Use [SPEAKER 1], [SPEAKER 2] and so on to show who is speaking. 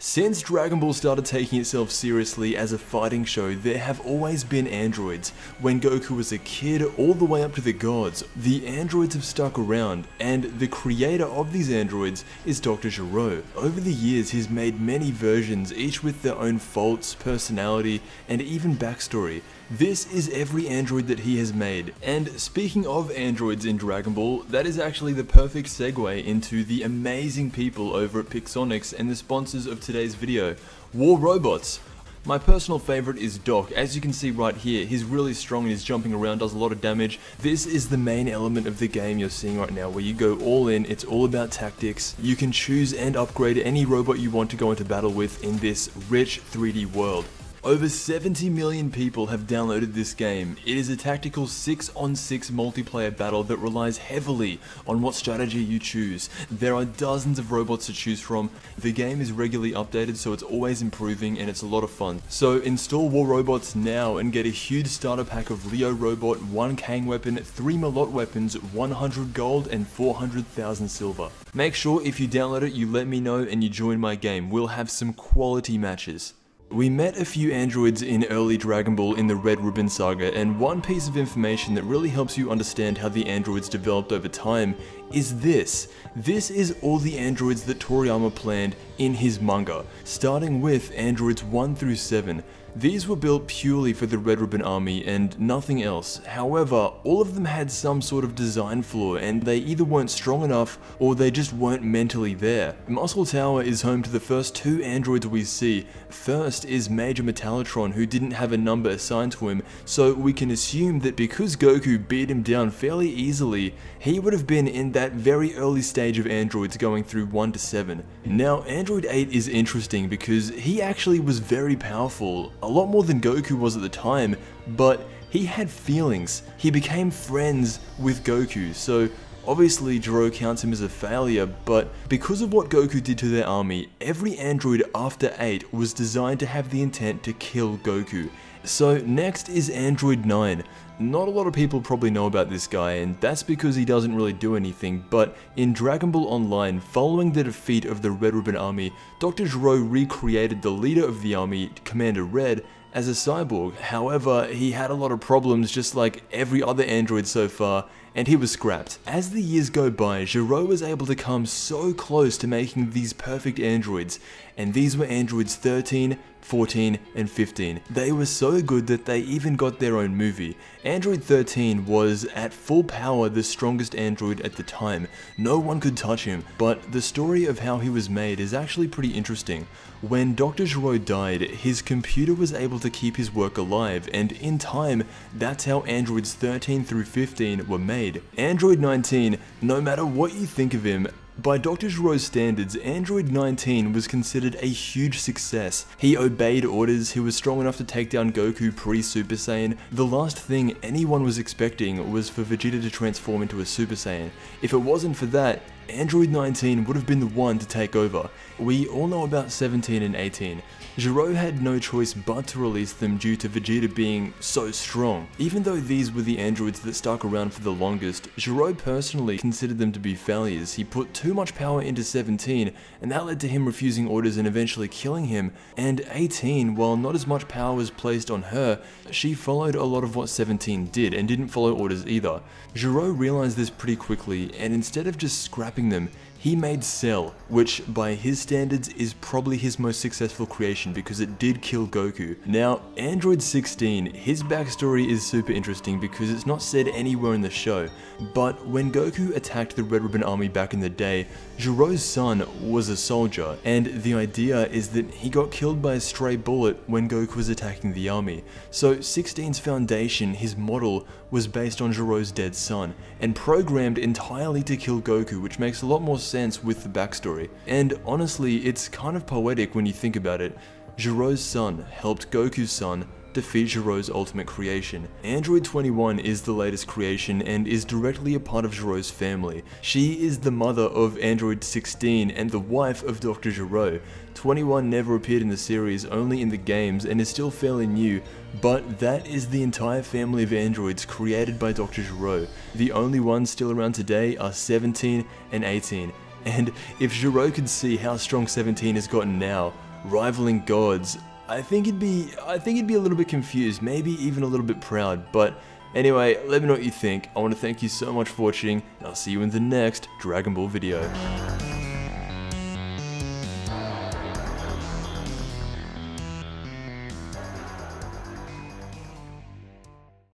[SPEAKER 1] Since Dragon Ball started taking itself seriously as a fighting show, there have always been androids. When Goku was a kid, all the way up to the gods, the androids have stuck around, and the creator of these androids is Dr. Gero. Over the years, he's made many versions, each with their own faults, personality, and even backstory. This is every android that he has made. And speaking of androids in Dragon Ball, that is actually the perfect segue into the amazing people over at Pixonics and the sponsors of today's video, War Robots. My personal favorite is Doc. As you can see right here, he's really strong and he's jumping around, does a lot of damage. This is the main element of the game you're seeing right now, where you go all in, it's all about tactics. You can choose and upgrade any robot you want to go into battle with in this rich 3D world. Over 70 million people have downloaded this game. It is a tactical 6-on-6 multiplayer battle that relies heavily on what strategy you choose. There are dozens of robots to choose from. The game is regularly updated, so it's always improving and it's a lot of fun. So install War Robots now and get a huge starter pack of Leo Robot, 1 Kang weapon, 3 Malot weapons, 100 gold and 400,000 silver. Make sure if you download it you let me know and you join my game. We'll have some quality matches. We met a few androids in early Dragon Ball in the Red Ribbon Saga, and one piece of information that really helps you understand how the androids developed over time is this. This is all the androids that Toriyama planned in his manga, starting with androids 1 through 7. These were built purely for the Red Ribbon Army and nothing else. However, all of them had some sort of design flaw and they either weren't strong enough or they just weren't mentally there. Muscle Tower is home to the first 2 androids we see. First is Major Metallotron, who didn't have a number assigned to him, so we can assume that because Goku beat him down fairly easily, he would have been in that very early stage of androids going through 1 to 7. Now, Android 8 is interesting because he actually was very powerful. A lot more than Goku was at the time, but he had feelings. He became friends with Goku, so obviously Gero counts him as a failure, but because of what Goku did to their army, every android after 8 was designed to have the intent to kill Goku. So next is Android 9. Not a lot of people probably know about this guy, and that's because he doesn't really do anything, but in Dragon Ball Online, following the defeat of the Red Ribbon Army, Dr. Gero recreated the leader of the army, Commander Red, as a cyborg. However, he had a lot of problems just like every other android so far, and he was scrapped. As the years go by, Gero was able to come so close to making these perfect androids, and these were androids 13, 14, and 15. They were so good that they even got their own movie. Android 13 was at full power the strongest android at the time. No one could touch him, but the story of how he was made is actually pretty interesting. When Dr. Gero died, his computer was able to keep his work alive, and in time, that's how androids 13 through 15 were made. Android 19, no matter what you think of him, by Dr. Gero's standards, Android 19 was considered a huge success. He obeyed orders, he was strong enough to take down Goku pre-Super Saiyan. The last thing anyone was expecting was for Vegeta to transform into a Super Saiyan. If it wasn't for that, Android 19 would have been the one to take over. We all know about 17 and 18. Gero had no choice but to release them due to Vegeta being so strong. Even though these were the androids that stuck around for the longest, Gero personally considered them to be failures. He put too much power into 17, and that led to him refusing orders and eventually killing him. And 18, while not as much power was placed on her, she followed a lot of what 17 did and didn't follow orders either. Gero realized this pretty quickly, and instead of just scrapping them, he made Cell, which by his standards is probably his most successful creation because it did kill Goku. Now, Android 16, his backstory is super interesting because it's not said anywhere in the show, but when Goku attacked the Red Ribbon Army back in the day, Gero's son was a soldier, and the idea is that he got killed by a stray bullet when Goku was attacking the army. So 16's foundation, his model, was based on Gero's dead son, and programmed entirely to kill Goku, which makes a lot more sense with the backstory. And honestly, it's kind of poetic when you think about it. Gero's son helped Goku's son defeat Gero's ultimate creation. Android 21 is the latest creation and is directly a part of Gero's family. She is the mother of Android 16 and the wife of Dr. Gero. 21 never appeared in the series, only in the games, and is still fairly new, but that is the entire family of androids created by Dr. Gero. The only ones still around today are 17 and 18. And if Gero could see how strong 17 has gotten now, rivaling gods, I think he'd be a little bit confused, maybe even a little bit proud. But anyway, let me know what you think. I want to thank you so much for watching, and I'll see you in the next Dragon Ball video.